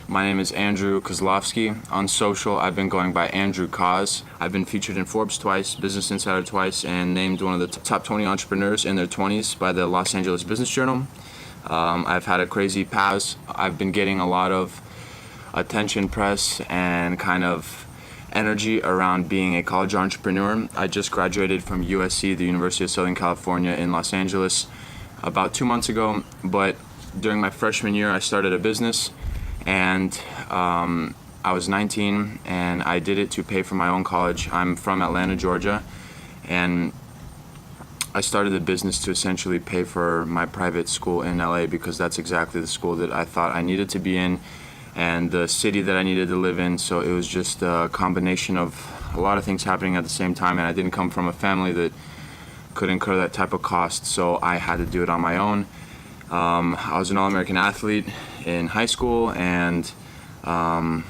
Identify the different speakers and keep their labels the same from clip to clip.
Speaker 1: My name is Andrew Kozlovski. On social, I've been going by Andrew Koz. I've been featured in Forbes twice, Business Insider twice, and named one of the top 20 entrepreneurs in their 20s by the Los Angeles Business Journal. I've had a crazy past. I've been getting a lot of attention, press, and kind of energy around being a college entrepreneur. I just graduated from USC, the University of Southern California in Los Angeles, about 2 months ago, but during my freshman year, I started a business. And I was 19 and I did it to pay for my own college. I'm from Atlanta, Georgia, and I started the business to essentially pay for my private school in LA because that's exactly the school that I thought I needed to be in and the city that I needed to live in. So it was just a combination of a lot of things happening at the same time, and I didn't come from a family that could incur that type of cost, so I had to do it on my own. I was an All-American athlete in high school, and I'm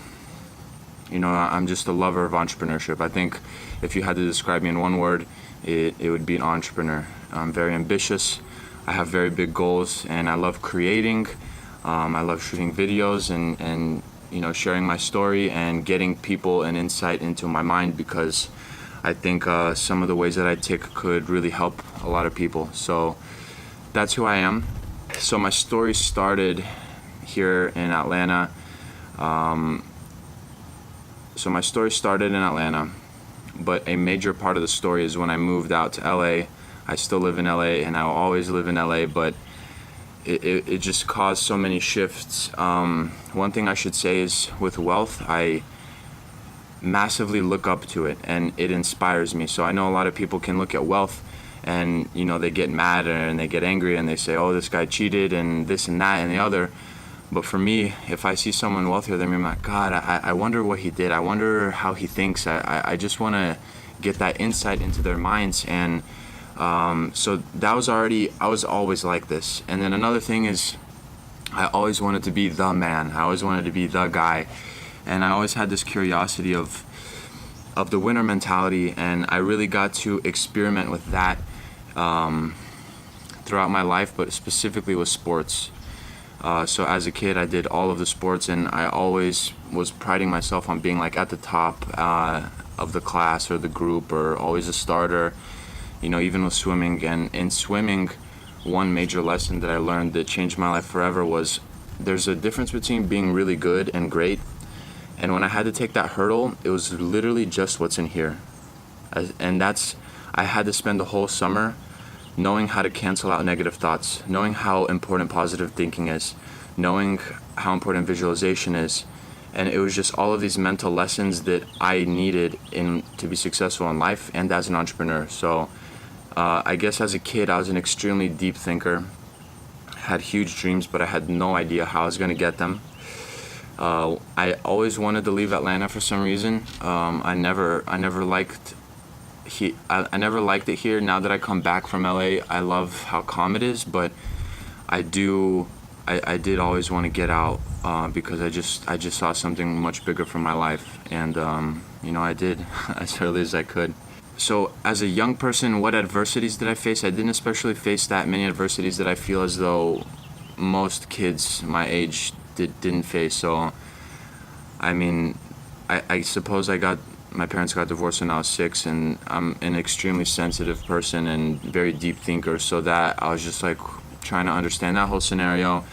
Speaker 1: just a lover of entrepreneurship. I think if you had to describe me in one word, it would be an entrepreneur. I'm very ambitious. I have very big goals, and I love creating. I love shooting videos and sharing my story and getting people an insight into my mind, because I think some of the ways that I take could really help a lot of people. So that's who I am. So my story started here in Atlanta. But a major part of the story is when I moved out to LA. I still live in LA, and I'll always live in LA, but it just caused so many shifts. One thing I should say is with wealth, I massively look up to it, and it inspires me. So I know a lot of people can look at wealth and they get mad and they get angry and they say, oh, this guy cheated and this and that and the other. But for me, if I see someone wealthier than me, I'm like, God, I wonder what he did. I wonder how he thinks. I just want to get that insight into their minds. And so that was I was always like this. And then another thing is, I always wanted to be the man. I always wanted to be the guy. And I always had this curiosity of the winner mentality, and I really got to experiment with that throughout my life, but specifically with sports. So as a kid, I did all of the sports, and I always was priding myself on being like at the top of the class or the group, or always a starter, even with swimming. And in swimming, one major lesson that I learned that changed my life forever was there's a difference between being really good and great. And when I had to take that hurdle, it was literally just what's in here. I had to spend the whole summer knowing how to cancel out negative thoughts, knowing how important positive thinking is, knowing how important visualization is. And it was just all of these mental lessons that I needed to be successful in life and as an entrepreneur. So I guess as a kid, I was an extremely deep thinker, had huge dreams, but I had no idea how I was going to get them. I always wanted to leave Atlanta for some reason. I never liked it here. Now that I come back from LA, I love how calm it is, but I did always want to get out because I just saw something much bigger for my life, and I did as early as I could. So as a young person, what adversities did I face? I didn't especially face that many adversities that I feel as though most kids my age didn't face. So I suppose my parents got divorced when I was 6, and I'm an extremely sensitive person and very deep thinker, so that I was just like trying to understand that whole scenario,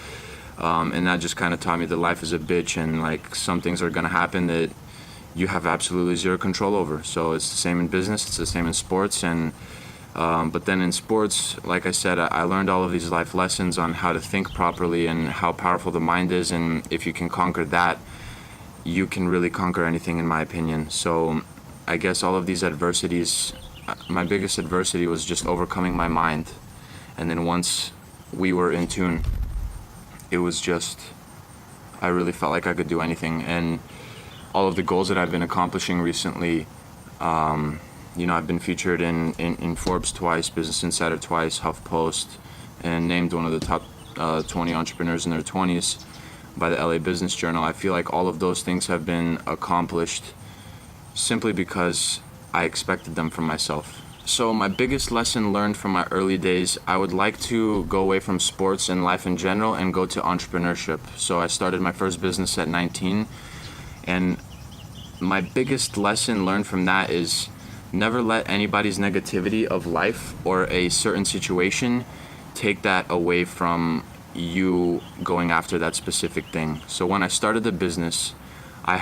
Speaker 1: and that just kind of taught me that life is a bitch, and like some things are gonna happen that you have absolutely zero control over. So it's the same in business, it's the same in sports, and but then in sports, like I said, I learned all of these life lessons on how to think properly and how powerful the mind is, and if you can conquer that, you can really conquer anything, in my opinion. So I guess all of these adversities, my biggest adversity was just overcoming my mind. And then once we were in tune, it was just, I really felt like I could do anything. And all of the goals that I've been accomplishing recently, I've been featured in Forbes twice, Business Insider twice, HuffPost, and named one of the top 20 entrepreneurs in their 20s by the LA Business Journal. I feel like all of those things have been accomplished simply because I expected them from myself. So my biggest lesson learned from my early days, I would like to go away from sports and life in general and go to entrepreneurship. So I started my first business at 19, and my biggest lesson learned from that is never let anybody's negativity of life or a certain situation take that away from you going after that specific thing. So when I started the business, I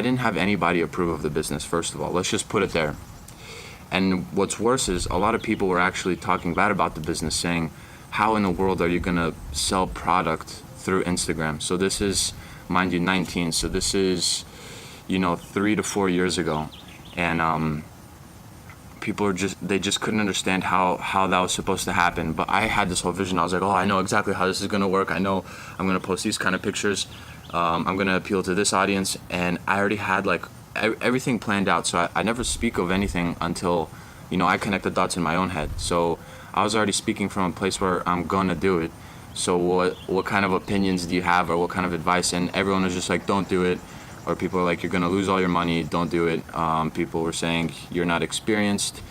Speaker 1: didn't have anybody approve of the business, first of all. Let's just put it there. And what's worse is a lot of people were actually talking bad about the business, saying, how in the world are you gonna sell product through Instagram? So this is, mind you, 19. So this is, 3 to 4 years ago. And people they just couldn't understand how that was supposed to happen. But I had this whole vision. I was like, oh, I know exactly how this is gonna work. I know I'm gonna post these kind of pictures. I'm gonna appeal to this audience. And I already had like everything planned out, so I never speak of anything until, I connect the dots in my own head. So I was already speaking from a place where I'm gonna do it. So what kind of opinions do you have, or what kind of advice? And everyone was just like, don't do it. Or people are like, you're gonna lose all your money, don't do it. People were saying, you're not experienced,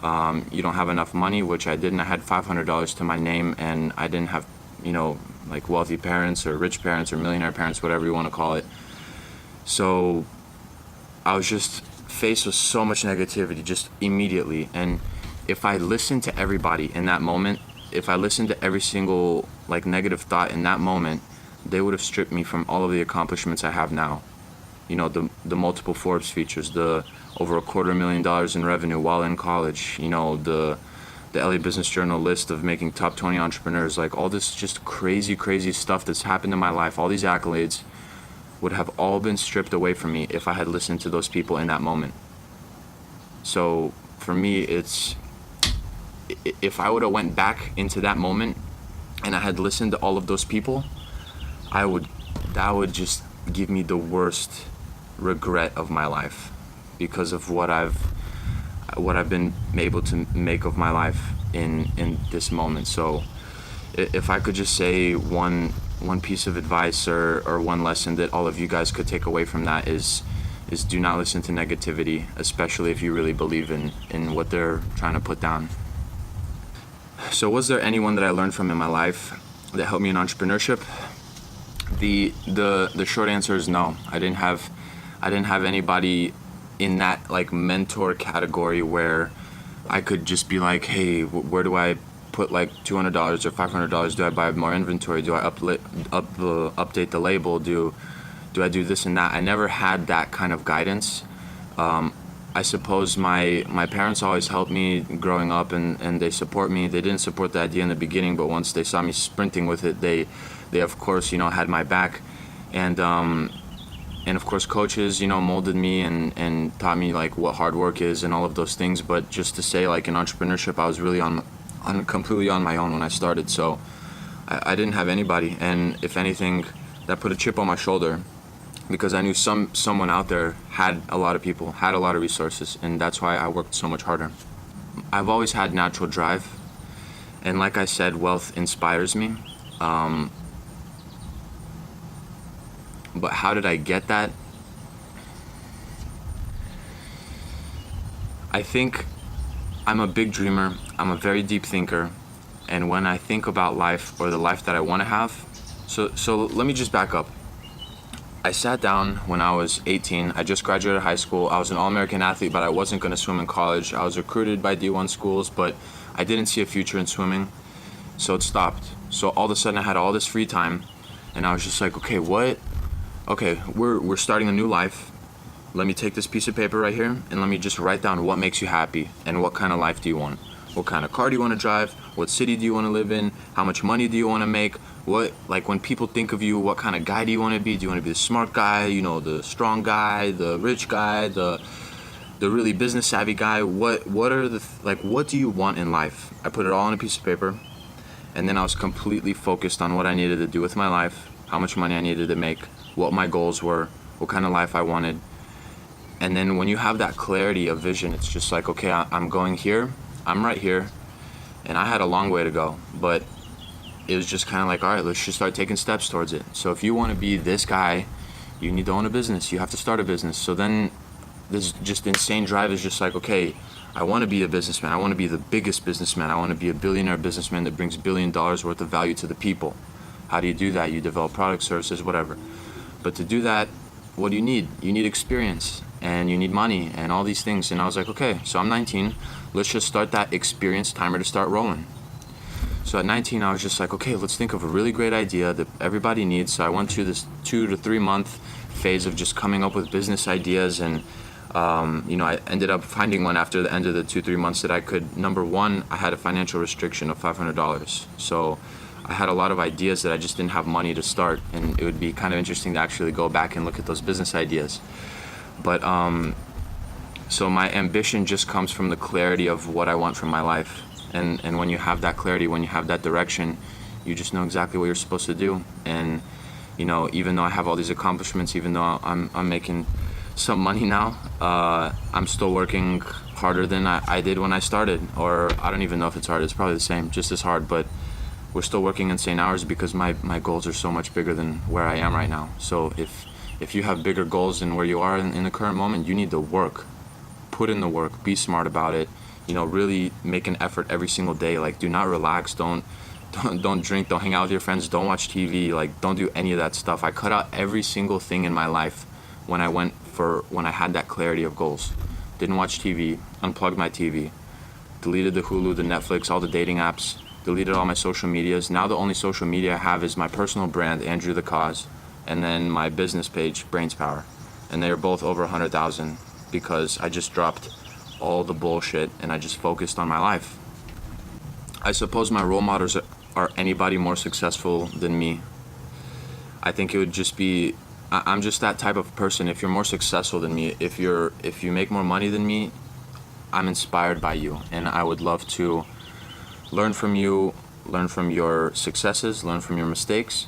Speaker 1: you don't have enough money, which I didn't. I had $500 to my name, and I didn't have, like wealthy parents or rich parents or millionaire parents, whatever you wanna call it. So I was just faced with so much negativity just immediately. And if I listened to everybody in that moment, if I listened to every single like negative thought in that moment, they would have stripped me from all of the accomplishments I have now. The multiple Forbes features, the over $250,000 in revenue while in college, the LA Business Journal list of making top 20 entrepreneurs, like all this just crazy stuff that's happened in my life, all these accolades would have all been stripped away from me if I had listened to those people in that moment. So for me, if I would have went back into that moment and I had listened to all of those people, that would just give me the worst regret of my life because of what I've been able to make of my life in this moment. So if I could just say one piece of advice or one lesson that all of you guys could take away from that is do not listen to negativity, especially if you really believe in what they're trying to put down. So was there anyone that I learned from in my life that helped me in entrepreneurship? The short answer is no. I didn't have anybody in that like mentor category where I could just be like, hey, where do I put like $200 or $500? Do I buy more inventory? Do I update the label? Do I do this and that? I never had that kind of guidance. I suppose my parents always helped me growing up, and they support me. They didn't support the idea in the beginning, but once they saw me sprinting with it, they of course had my back, and of course coaches molded me and taught me like what hard work is and all of those things. But just to say, like in entrepreneurship, I was really completely on my own when I started, so I didn't have anybody. And if anything, that put a chip on my shoulder, because I knew someone out there had a lot of people, had a lot of resources, and that's why I worked so much harder. I've always had natural drive, and like I said, wealth inspires me. But how did I get that? I think I'm a big dreamer. I'm a very deep thinker. And when I think about life, or the life that I want to have, so let me just back up. I sat down when I was 18. I just graduated high school. I was an All-American athlete, but I wasn't going to swim in college. I was recruited by D1 schools, but I didn't see a future in swimming, so it stopped. So all of a sudden I had all this free time, and I was just like, okay, we're starting a new life. Let me take this piece of paper right here, and let me just write down what makes you happy and what kind of life do you want. What kind of car do you want to drive? What city do you want to live in? How much money do you want to make? When people think of you, what kind of guy do you want to be? Do you want to be the smart guy, the strong guy, the rich guy, the really business savvy guy? What do you want in life? I put it all on a piece of paper, and then I was completely focused on what I needed to do with my life, how much money I needed to make, what my goals were, what kind of life I wanted. And then when you have that clarity of vision, it's just like, okay, I'm going here, I'm right here, and I had a long way to go, but it was just kind of like, all right, let's just start taking steps towards it. So if you want to be this guy, you need to own a business, you have to start a business. So then this just insane drive is just like, okay, I want to be a businessman. I want to be the biggest businessman. I want to be a billionaire businessman that brings $1 billion worth of value to the people. How do you do that? You develop products, services, whatever. But to do that, what do you need? You need experience, and you need money, and all these things. And I was like, okay, so I'm 19. Let's just start that experience timer to start rolling. So at 19, I was just like, okay, let's think of a really great idea that everybody needs. So I went through this 2 to 3 month phase of just coming up with business ideas, and I ended up finding one after the end of the 2-3 months that I could. Number one, I had a financial restriction of $500. So I had a lot of ideas that I just didn't have money to start, and it would be kind of interesting to actually go back and look at those business ideas. But so my ambition just comes from the clarity of what I want from my life. And when you have that clarity, when you have that direction, you just know exactly what you're supposed to do. And even though I have all these accomplishments, even though I'm making some money now, I'm still working harder than I did when I started. Or I don't even know if it's hard. It's probably the same, just as hard. But we're still working insane hours because my goals are so much bigger than where I am right now. So if you have bigger goals than where you are in the current moment, you need to work. Put in the work. Be smart about it. Really make an effort every single day. Like, do not relax. Don't drink. Don't hang out with your friends. Don't watch TV. Like, don't do any of that stuff. I cut out every single thing in my life when I had that clarity of goals. Didn't watch TV. Unplugged my TV. Deleted the Hulu, the Netflix, all the dating apps. Deleted all my social medias. Now the only social media I have is my personal brand, Andrew the Cause, and then my business page, Brains Power. And they're both over 100,000 because I just dropped all the bullshit and I just focused on my life. I suppose my role models are anybody more successful than me. I think it would just be, I'm just that type of person. If you're more successful than me, if you make more money than me, I'm inspired by you, and I would love to learn from you, learn from your successes, learn from your mistakes.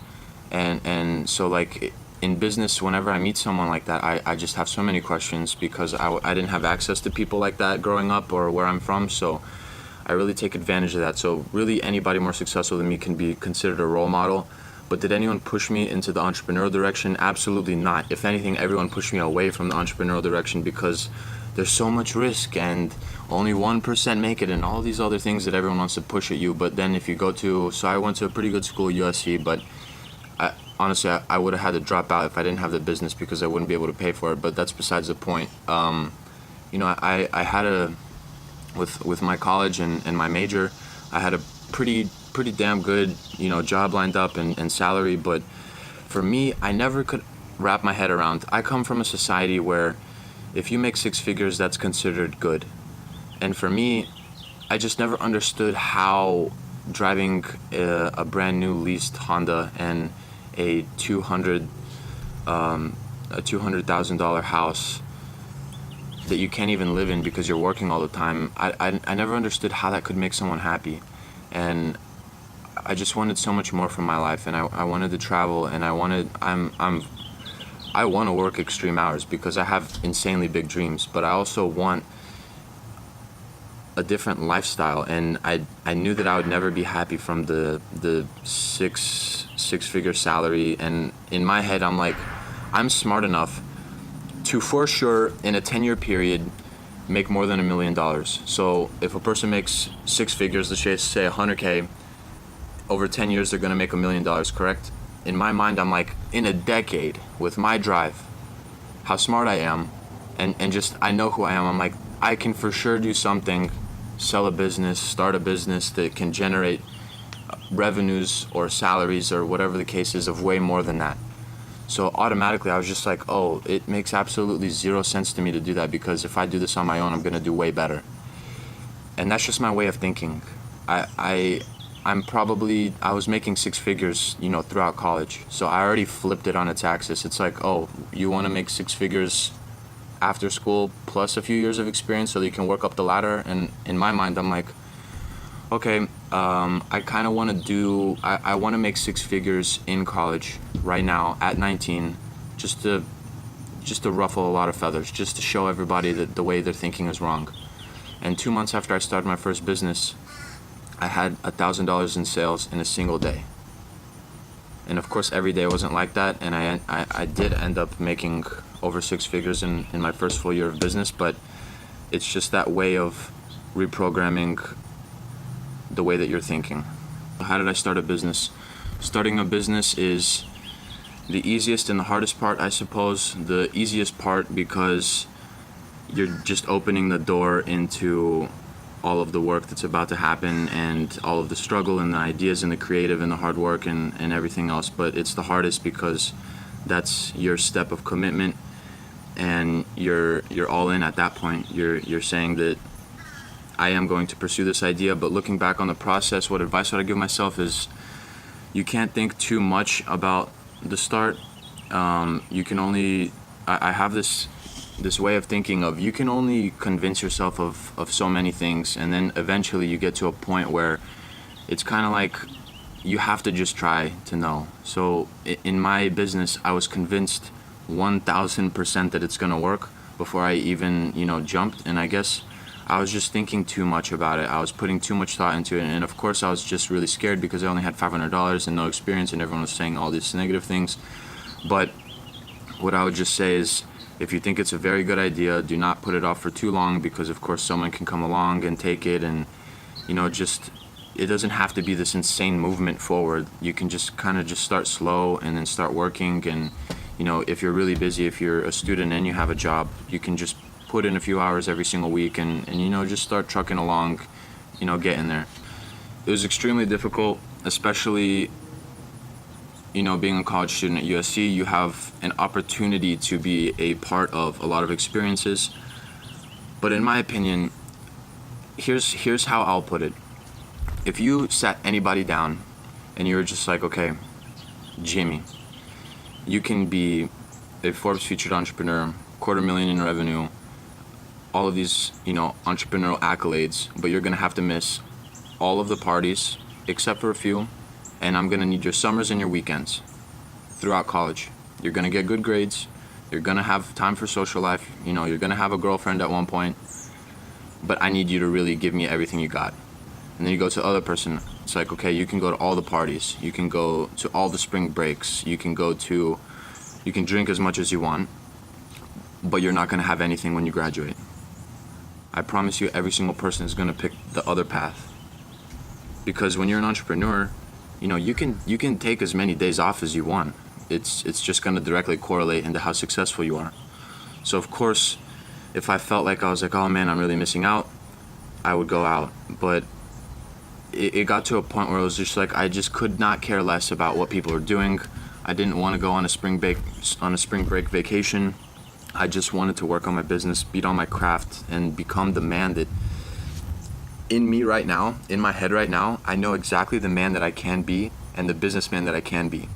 Speaker 1: And so, like, in business, whenever I meet someone like that, I just have so many questions because I didn't have access to people like that growing up or where I'm from. So I really take advantage of that. So really, anybody more successful than me can be considered a role model. But did anyone push me into the entrepreneurial direction? Absolutely not. If anything, everyone pushed me away from the entrepreneurial direction because there's so much risk and only 1% make it and all these other things that everyone wants to push at you. But then if you go to, so I went to a pretty good school, USC, but honestly, I would have had to drop out if I didn't have the business because I wouldn't be able to pay for it. But that's besides the point. I had with my college and my major, I had a pretty damn good, job lined up and salary. But for me, I never could wrap my head around. I come from a society where if you make 6 figures, that's considered good. And for me, I just never understood how driving a brand new leased Honda and a $200,000 house that you can't even live in because you're working all the time. I never understood how that could make someone happy, and I just wanted so much more from my life, and I wanted to travel, and I want to work extreme hours because I have insanely big dreams, but I also want a different lifestyle, and I knew that I would never be happy from the six-figure salary. And in my head, I'm like, I'm smart enough to, for sure, in a 10-year period, make more than $1 million. So if a person makes 6 figures, let's just say 100K, over 10 years they're gonna make $1 million, correct? In my mind, I'm like, in a decade, with my drive, how smart I am, and just I know who I am, I'm like, I can for sure do something, sell a business, start a business that can generate revenues or salaries or whatever the case is of way more than that. So automatically I was just like, oh, it makes absolutely zero sense to me to do that because if I do this on my own, I'm gonna do way better. And that's just my way of thinking. I was making 6 figures, throughout college. So I already flipped it on its axis. It's like, oh, you wanna make 6 figures after school plus a few years of experience so that you can work up the ladder. And in my mind, I'm like, okay, I kind of want to I want to make 6 figures in college right now at 19, just to ruffle a lot of feathers, just to show everybody that the way they're thinking is wrong. And 2 months after I started my first business, I had $1,000 in sales in a single day. And of course, every day wasn't like that, and I did end up making over 6 figures in my first full year of business, but it's just that way of reprogramming the way that you're thinking. How did I start a business? Starting a business is the easiest and the hardest part, I suppose. The easiest part because you're just opening the door into all of the work that's about to happen and all of the struggle and the ideas and the creative and the hard work and everything else. But it's the hardest because that's your step of commitment, and you're all in at that point. You're saying that I am going to pursue this idea. But looking back on the process, what advice would I give myself is you can't think too much about the start. You can only, I have this way of thinking of, you can only convince yourself of so many things, and then eventually you get to a point where it's kind of like you have to just try to know. So in my business, I was convinced 1,000% that it's gonna work before I even jumped, and I guess I was just thinking too much about it. I was putting too much thought into it, and of course I was just really scared because I only had $500 and no experience, and everyone was saying all these negative things. But what I would just say is, if you think it's a very good idea, do not put it off for too long, because of course someone can come along and take it, and just, it doesn't have to be this insane movement forward. You can just kind of just start slow and then start working, and if you're really busy, if you're a student and you have a job, you can just put in a few hours every single week and just start trucking along, getting there. It was extremely difficult, especially being a college student at USC. You have an opportunity to be a part of a lot of experiences, but in my opinion, here's how I'll put it. If you sat anybody down and you were just like, okay, Jimmy, you can be a Forbes featured entrepreneur, $250,000 in revenue, all of these, entrepreneurial accolades, but you're gonna have to miss all of the parties except for a few, and I'm gonna need your summers and your weekends throughout college. You're gonna get good grades, you're gonna have time for social life, you're gonna have a girlfriend at one point, but I need you to really give me everything you got. And then you go to the other person, it's like, okay, you can go to all the parties, you can go to all the spring breaks, you can drink as much as you want, but you're not gonna have anything when you graduate. I promise you, every single person is gonna pick the other path. Because when you're an entrepreneur, you can take as many days off as you want. It's just gonna directly correlate into how successful you are. So of course, if I felt like I was like, oh man, I'm really missing out, I would go out. But it got to a point where it was just like, I just could not care less about what people were doing. I didn't want to go on a spring break vacation. I just wanted to work on my business, beat on my craft, and become the man that, in me right now, in my head right now, I know exactly the man that I can be and the businessman that I can be.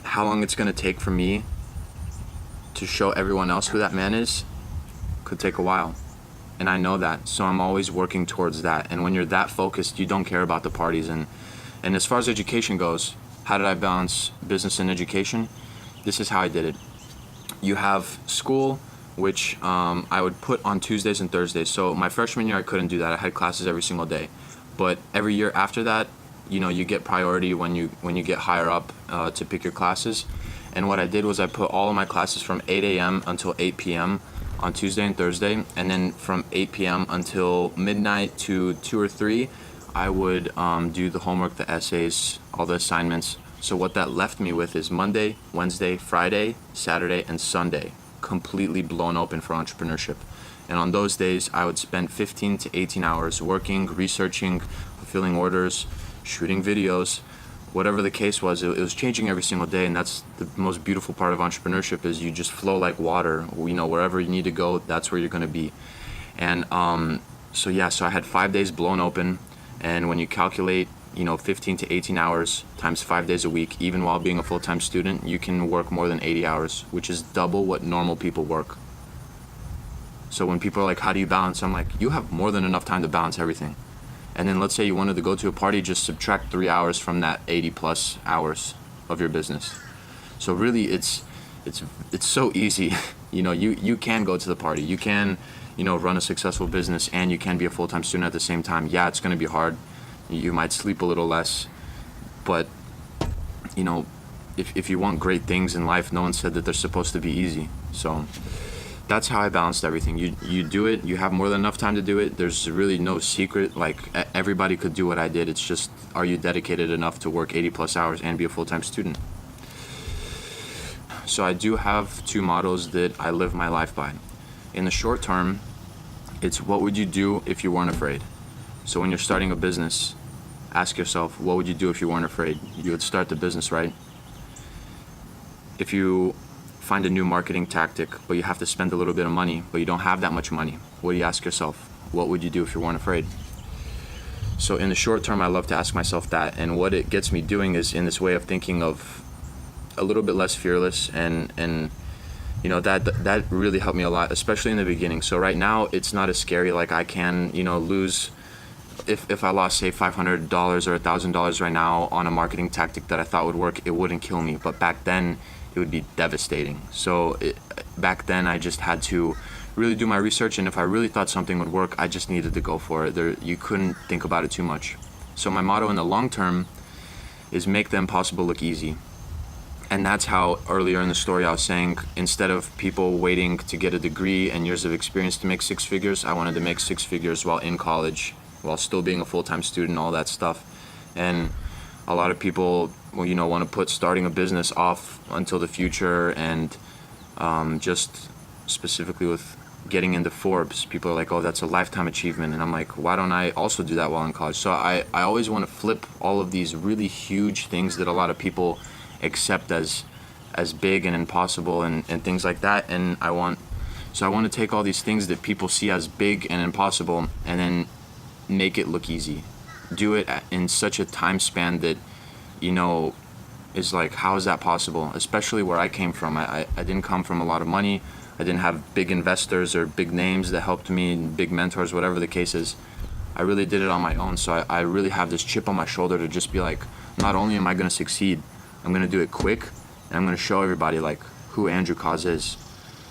Speaker 1: How long it's gonna take for me to show everyone else who that man is could take a while. And I know that, so I'm always working towards that. And when you're that focused, you don't care about the parties. And as far as education goes, how did I balance business and education? This is how I did it. You have school, which I would put on Tuesdays and Thursdays. So my freshman year, I couldn't do that. I had classes every single day. But every year after that, you get priority when you get higher up to pick your classes. And what I did was I put all of my classes from 8 a.m. until 8 p.m. on Tuesday and Thursday. And then from 8 p.m. until midnight to 2 or 3, I would do the homework, the essays, all the assignments. So what that left me with is Monday, Wednesday, Friday, Saturday, and Sunday completely blown open for entrepreneurship. And on those days, I would spend 15 to 18 hours working, researching, fulfilling orders, shooting videos, whatever the case was. It was changing every single day, and that's the most beautiful part of entrepreneurship, is you just flow like water. Wherever you need to go, that's where you're gonna be. And so I had 5 days blown open, and when you calculate 15 to 18 hours times 5 days a week, even while being a full-time student, you can work more than 80 hours, which is double what normal people work. So when people are like, how do you balance? I'm like, you have more than enough time to balance everything. And then let's say you wanted to go to a party, just subtract 3 hours from that 80 plus hours of your business. So really it's so easy. You can go to the party, you can run a successful business, and you can be a full-time student at the same time. Yeah, it's going to be hard. You might sleep a little less, but if you want great things in life, no one said that they're supposed to be easy. So that's how I balanced everything. You do it, you have more than enough time to do it. There's really no secret. Like everybody could do what I did. It's just, are you dedicated enough to work 80 plus hours and be a full-time student? So I do have two mottos that I live my life by. In the short term, it's what would you do if you weren't afraid? So when you're starting a business, ask yourself, what would you do if you weren't afraid? You would start the business, right? If you find a new marketing tactic, but you have to spend a little bit of money, but you don't have that much money, what do you ask yourself? What would you do if you weren't afraid? So in the short term, I love to ask myself that. And what it gets me doing is in this way of thinking of a little bit less fearless, and you know, that really helped me a lot, especially in the beginning. So right now, it's not as scary. Like I can, you know, lose, if I lost, say, $500 or $1,000 right now on a marketing tactic that I thought would work, it wouldn't kill me. But back then, it would be devastating. So back then, I just had to really do my research, and if I really thought something would work, I just needed to go for it. You couldn't think about it too much. So my motto in the long term is make the impossible look easy. And that's how earlier in the story I was saying, instead of people waiting to get a degree and years of experience to make six figures, I wanted to make six figures while in college, while still being a full-time student, all that stuff. And a lot of people, well, you know, want to put starting a business off until the future, and just specifically with getting into Forbes, people are like, oh, that's a lifetime achievement. And I'm like, why don't I also do that while in college? So I always want to flip all of these really huge things that a lot of people accept as big and impossible and things like that. And I want to take all these things that people see as big and impossible and then make it look easy. Do it in such a time span that, you know, is like, how is that possible? Especially where I came from. I didn't come from a lot of money. I didn't have big investors or big names that helped me, big mentors, whatever the case is. I really did it on my own. So I really have this chip on my shoulder to just be like, not only am I going to succeed, I'm going to do it quick, and I'm going to show everybody like who Andrew Koz is.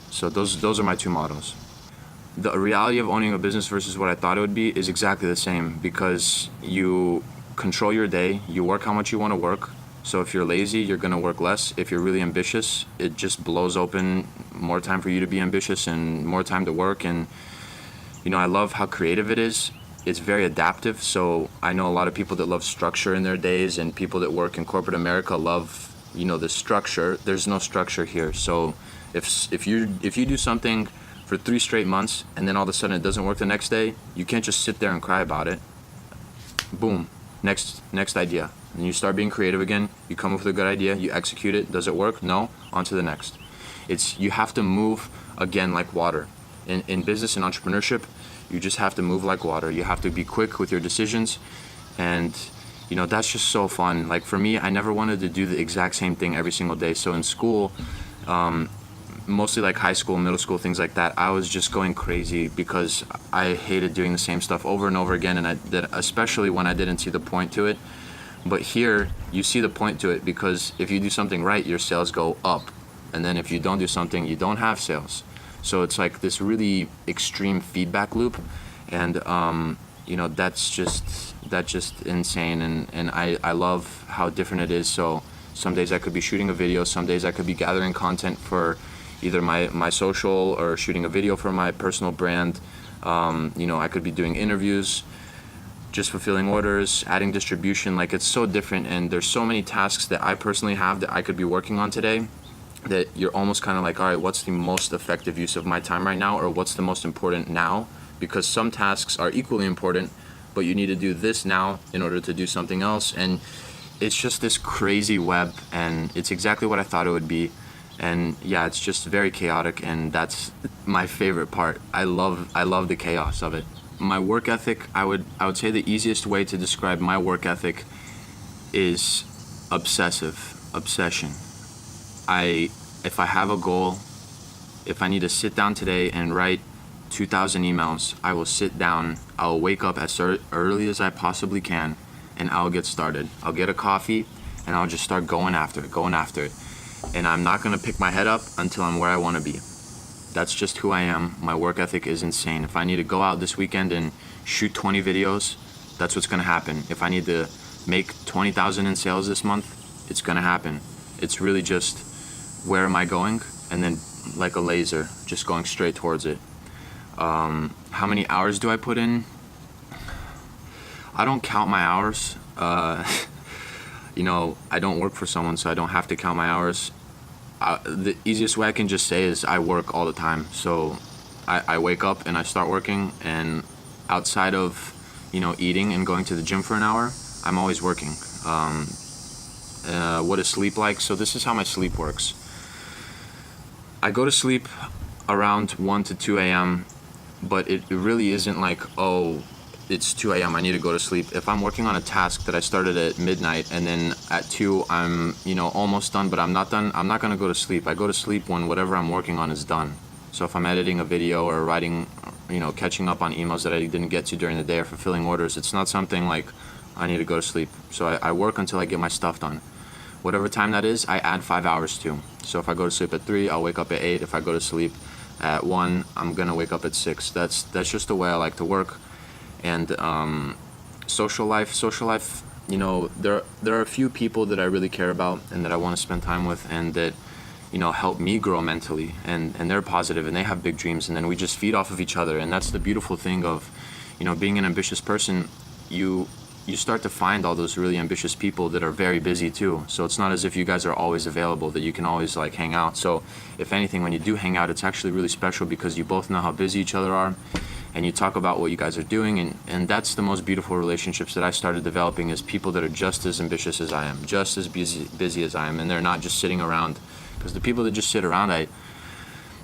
Speaker 1: So those are my two mottos. The reality of owning a business versus what I thought it would be is exactly the same, because you control your day, you work how much you want to work. So if you're lazy, you're going to work less. If you're really ambitious, it just blows open more time for you to be ambitious and more time to work. And, you know, I love how creative it is. It's very adaptive. So I know a lot of people that love structure in their days, and people that work in corporate America love, you know, the structure. There's no structure here. So if you do something for 3 straight months and then all of a sudden it doesn't work the next day, you can't just sit there and cry about it. Boom, next idea. And you start being creative again. You come up with a good idea, you execute it. Does it work? No. On to the next. You have to move again like water. In business and entrepreneurship, you just have to move like water. You have to be quick with your decisions, and you know, that's just so fun. Like for me, I never wanted to do the exact same thing every single day. So in school, mostly like high school, middle school, things like that, I was just going crazy because I hated doing the same stuff over and over again, and especially when I didn't see the point to it. But here, you see the point to it, because if you do something right, your sales go up, and then if you don't do something, you don't have sales. So it's like this really extreme feedback loop, and you know, that's just insane, and I love how different it is. So some days I could be shooting a video, some days I could be gathering content for either my social or shooting a video for my personal brand. You know, I could be doing interviews, just fulfilling orders, adding distribution. Like, it's so different, and there's so many tasks that I personally have that I could be working on today, that you're almost kind of like, all right, what's the most effective use of my time right now, or what's the most important now? Because some tasks are equally important, but you need to do this now in order to do something else. And it's just this crazy web, and it's exactly what I thought it would be. And yeah, it's just very chaotic, and that's my favorite part. I love the chaos of it. My work ethic, I would say the easiest way to describe my work ethic is obsession. If I have a goal, if I need to sit down today and write 2,000 emails, I will sit down, I'll wake up as early as I possibly can, and I'll get started. I'll get a coffee, and I'll just start going after it. And I'm not gonna pick my head up until I'm where I wanna be. That's just who I am. My work ethic is insane. If I need to go out this weekend and shoot 20 videos, that's what's gonna happen. If I need to make 20,000 in sales this month, it's gonna happen. It's really just, where am I going? And then like a laser, just going straight towards it. How many hours do I put in? I don't count my hours. I don't work for someone, so I don't have to count my hours. The easiest way I can just say is I work all the time. So I wake up and I start working, and outside of, eating and going to the gym for an hour, I'm always working. What is sleep like? So this is how my sleep works. I go to sleep around 1 to 2 a.m., but it really isn't like, oh, it's 2 a.m., I need to go to sleep. If I'm working on a task that I started at midnight and then at 2 I'm, almost done, but I'm not done, I'm not going to go to sleep. I go to sleep when whatever I'm working on is done. So if I'm editing a video or writing, catching up on emails that I didn't get to during the day or fulfilling orders, it's not something like I need to go to sleep. So I work until I get my stuff done. Whatever time that is, I add 5 hours to. So if I go to sleep at 3, I'll wake up at 8. If I go to sleep at 1, I'm going to wake up at 6. That's just the way I like to work. And social life, there are a few people that I really care about and that I want to spend time with, and that, help me grow mentally, and they're positive and they have big dreams, and then we just feed off of each other. And that's the beautiful thing of, being an ambitious person. You start to find all those really ambitious people that are very busy too. So it's not as if you guys are always available, that you can always hang out. So if anything, when you do hang out, it's actually really special because you both know how busy each other are, and you talk about what you guys are doing. And that's the most beautiful relationships that I started developing, is people that are just as ambitious as I am, just as busy as I am, and they're not just sitting around. Because the people that just sit around,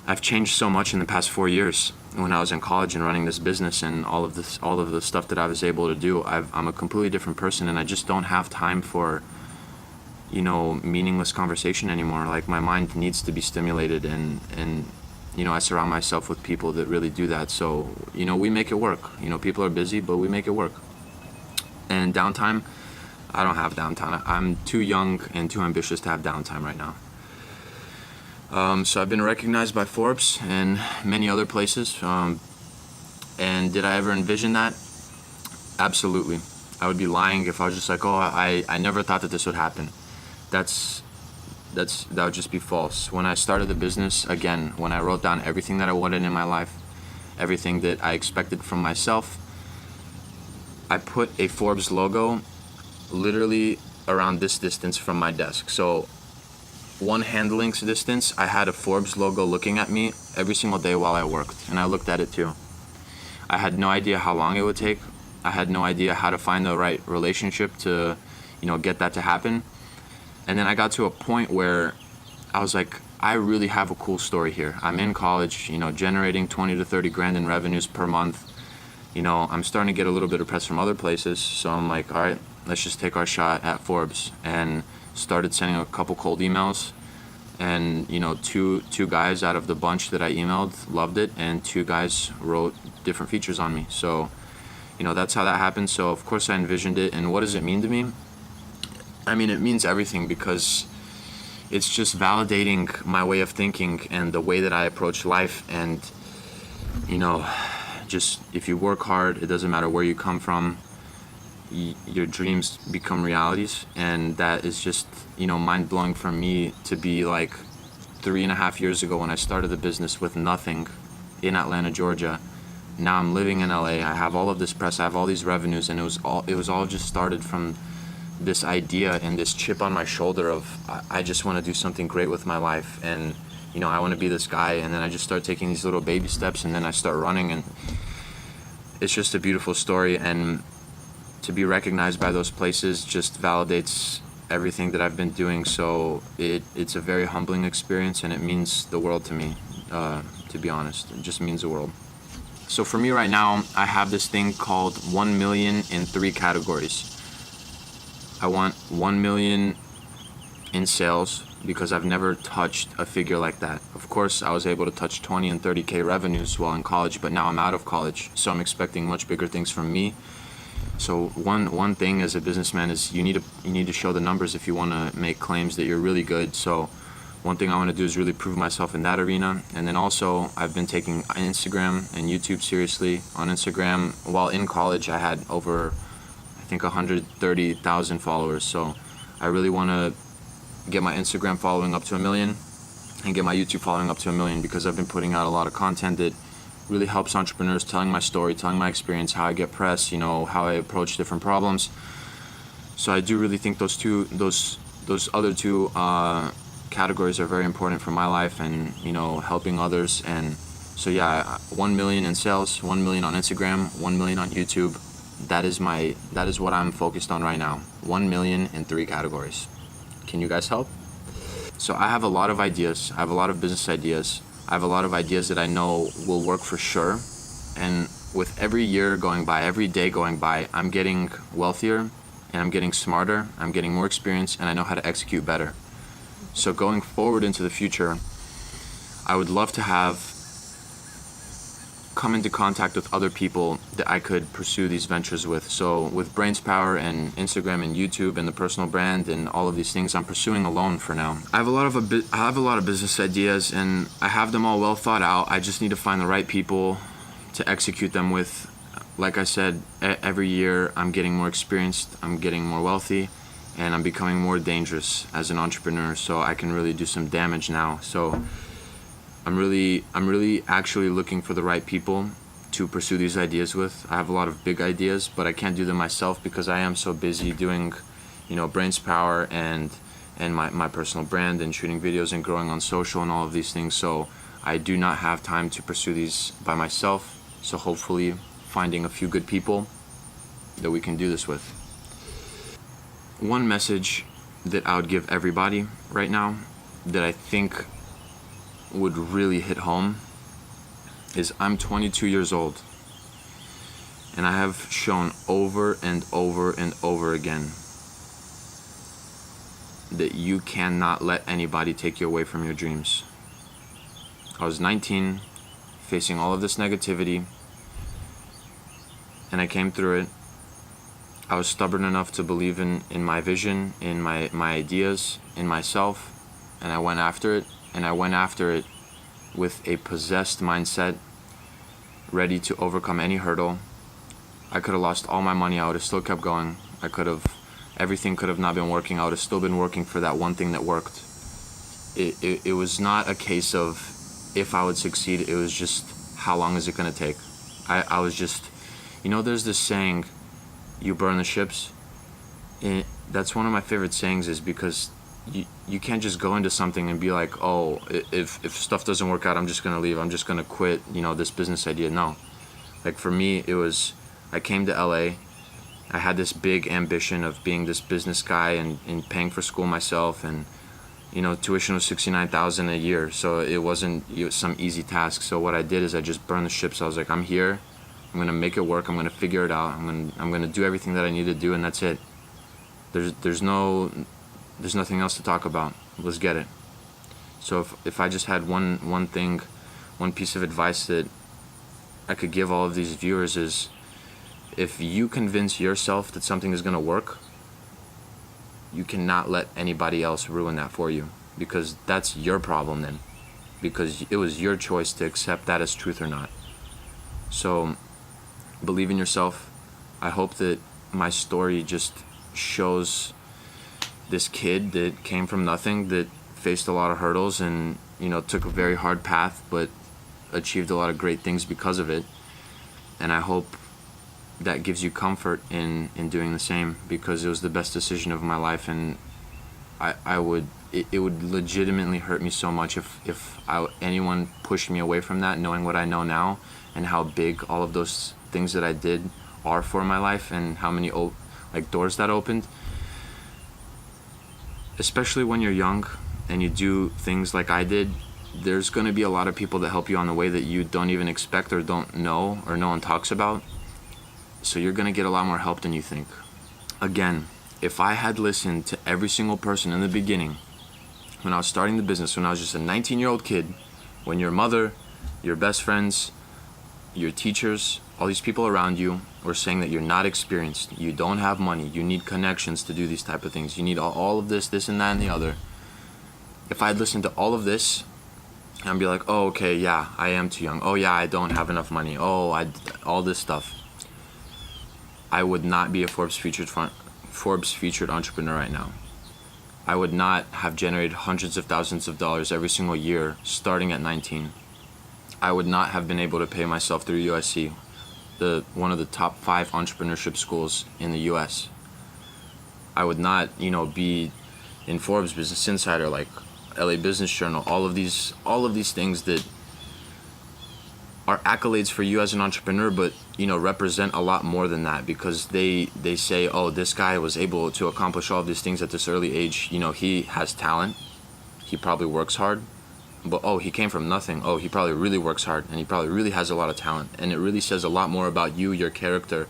Speaker 1: I've changed so much in the past 4 years. When I was in college and running this business and all of the stuff that I was able to do, I'm a completely different person, and I just don't have time for, meaningless conversation anymore. Like, my mind needs to be stimulated, and I surround myself with people that really do that. So, we make it work. People are busy, but we make it work. And downtime, I don't have downtime. I'm too young and too ambitious to have downtime right now. So I've been recognized by Forbes and many other places. And did I ever envision that? Absolutely. I would be lying if I was just like, oh, I never thought that this would happen. That would just be false. When I started the business, again, when I wrote down everything that I wanted in my life, everything that I expected from myself, I put a Forbes logo literally around this distance from my desk. So one hand length's distance, I had a Forbes logo looking at me every single day while I worked, and I looked at it too. I had no idea how long it would take. I had no idea how to find the right relationship to, get that to happen. And then I got to a point where I was like, I really have a cool story here. I'm in college, generating 20 to 30 grand in revenues per month. I'm starting to get a little bit of press from other places, so I'm like, all right, let's just take our shot at Forbes. And started sending a couple cold emails, and two guys out of the bunch that I emailed loved it, and 2 guys wrote different features on me. So that's how that happened. So of course I envisioned it. And what does it mean to me? I mean, it means everything, because it's just validating my way of thinking and the way that I approach life. And just if you work hard, it doesn't matter where you come from, your dreams become realities. And that is just mind-blowing for me to be like 3.5 years ago when I started the business with nothing in Atlanta, Georgia. Now I'm living in LA. I have all of this press, I have all these revenues, and it was all just started from this idea and this chip on my shoulder of I just want to do something great with my life, and I want to be this guy. And then I just start taking these little baby steps, and then I start running, and it's just a beautiful story. And to be recognized by those places just validates everything that I've been doing. So it's a very humbling experience, and it means the world to me, to be honest. It just means the world. So for me right now, I have this thing called 1 million in 3 categories. I want 1 million in sales, because I've never touched a figure like that. Of course, I was able to touch 20 and 30K revenues while in college, but now I'm out of college, so I'm expecting much bigger things from me. So one thing as a businessman is you need to show the numbers if you want to make claims that you're really good. So one thing I want to do is really prove myself in that arena. And then also I've been taking Instagram and YouTube seriously. On Instagram, while in college, I had over, I think, 130,000 followers. So I really want to get my Instagram following up to 1 million. and get my YouTube following up to 1 million, because I've been putting out a lot of content that really helps entrepreneurs, telling my story, telling my experience, how I get press, how I approach different problems. So I do really think those other two categories are very important for my life, and helping others. And so yeah, 1 million in sales, 1 million on Instagram, 1 million on YouTube. That is what I'm focused on right now. 1 million in 3 categories. Can you guys help? So I have a lot of ideas. I have a lot of business ideas. I have a lot of ideas that I know will work for sure. And with every year going by, every day going by, I'm getting wealthier and I'm getting smarter. I'm getting more experience, and I know how to execute better. So going forward into the future, I would love to have come into contact with other people that I could pursue these ventures with. So with Brains Power and Instagram and YouTube and the personal brand and all of these things, I'm pursuing alone for now. I have a lot of business ideas, and I have them all well thought out. I just need to find the right people to execute them with. Like I said, every year I'm getting more experienced, I'm getting more wealthy, and I'm becoming more dangerous as an entrepreneur, so I can really do some damage now. So I'm really actually looking for the right people to pursue these ideas with. I have a lot of big ideas, but I can't do them myself because I am so busy doing, Brains Power and my personal brand and shooting videos and growing on social and all of these things. So I do not have time to pursue these by myself. So hopefully finding a few good people that we can do this with. One message that I would give everybody right now that I think would really hit home is I'm 22 years old, and I have shown over and over and over again that you cannot let anybody take you away from your dreams. I was 19, facing all of this negativity, and I came through it. I was stubborn enough to believe in my vision, in my ideas, in myself, and I went after it. And I went after it with a possessed mindset, ready to overcome any hurdle. I could have lost all my money, I would have still kept going. Everything could have not been working, I would have still been working for that one thing that worked. It was not a case of if I would succeed, it was just how long is it gonna take. I was just, there's this saying, you burn the ships. And that's one of my favorite sayings, is because you can't just go into something and be like, oh, if stuff doesn't work out, I'm just gonna leave, I'm just gonna quit, this business idea. No. Like for me, it was, I came to LA, I had this big ambition of being this business guy and paying for school myself, and tuition was $69,000 a year, so it wasn't some easy task. So what I did is I just burned the ships. I was like, I'm here, I'm gonna make it work, I'm gonna figure it out, I'm gonna do everything that I need to do, and that's it. There's nothing else to talk about. Let's get it. So if I just had one piece of advice that I could give all of these viewers is, if you convince yourself that something is gonna work, you cannot let anybody else ruin that for you, because that's your problem then, because it was your choice to accept that as truth or not. So believe in yourself. I hope that my story just shows this kid that came from nothing, that faced a lot of hurdles and took a very hard path, but achieved a lot of great things because of it. And I hope that gives you comfort in doing the same, because it was the best decision of my life. And it would legitimately hurt me so much if anyone pushed me away from that, knowing what I know now and how big all of those things that I did are for my life, and how many doors that opened. Especially when you're young and you do things like I did, there's going to be a lot of people that help you on the way that you don't even expect or don't know or no one talks about. So you're going to get a lot more help than you think. Again, if I had listened to every single person in the beginning, when I was starting the business, when I was just a 19-year-old kid, when your mother, your best friends, your teachers, all these people around you were saying that you're not experienced, you don't have money, you need connections to do these type of things, you need all of this and that and the other. If I had listened to all of this and be like, oh, okay, yeah, I am too young, oh yeah, I don't have enough money, all this stuff, I would not be a Forbes featured entrepreneur right now. I would not have generated hundreds of thousands of dollars every single year starting at 19. I would not have been able to pay myself through USC, one of the top 5 entrepreneurship schools in the US. I would not, be in Forbes, Business Insider, like LA Business Journal, all of these things that are accolades for you as an entrepreneur, but represent a lot more than that, because they say, oh, this guy was able to accomplish all of these things at this early age. He has talent, he probably works hard, but oh, he came from nothing. Oh, he probably really works hard, and he probably really has a lot of talent. And it really says a lot more about you, your character.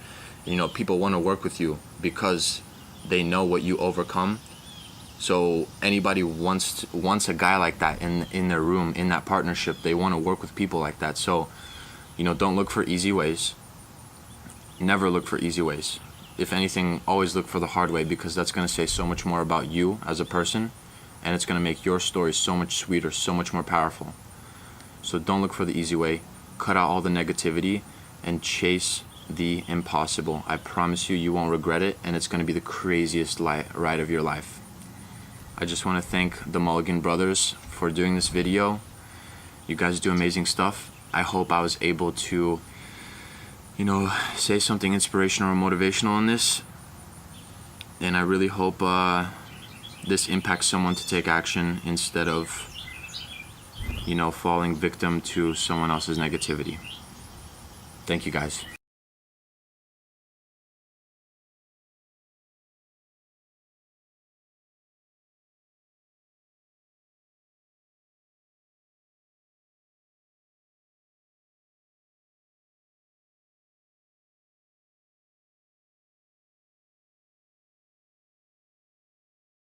Speaker 1: People want to work with you because they know what you overcome. So anybody wants a guy like that in their room, in that partnership. They want to work with people like that. So, don't look for easy ways. Never look for easy ways. If anything, always look for the hard way, because that's going to say so much more about you as a person, and it's going to make your story so much sweeter, so much more powerful. So don't look for the easy way. Cut out all the negativity and chase the impossible. I promise you, you won't regret it, and it's going to be the craziest ride of your life. I just want to thank the Mulligan Brothers for doing this video. You guys do amazing stuff. I hope I was able to, say something inspirational or motivational in this. And I really hope this impacts someone to take action instead of, falling victim to someone else's negativity. Thank you, guys.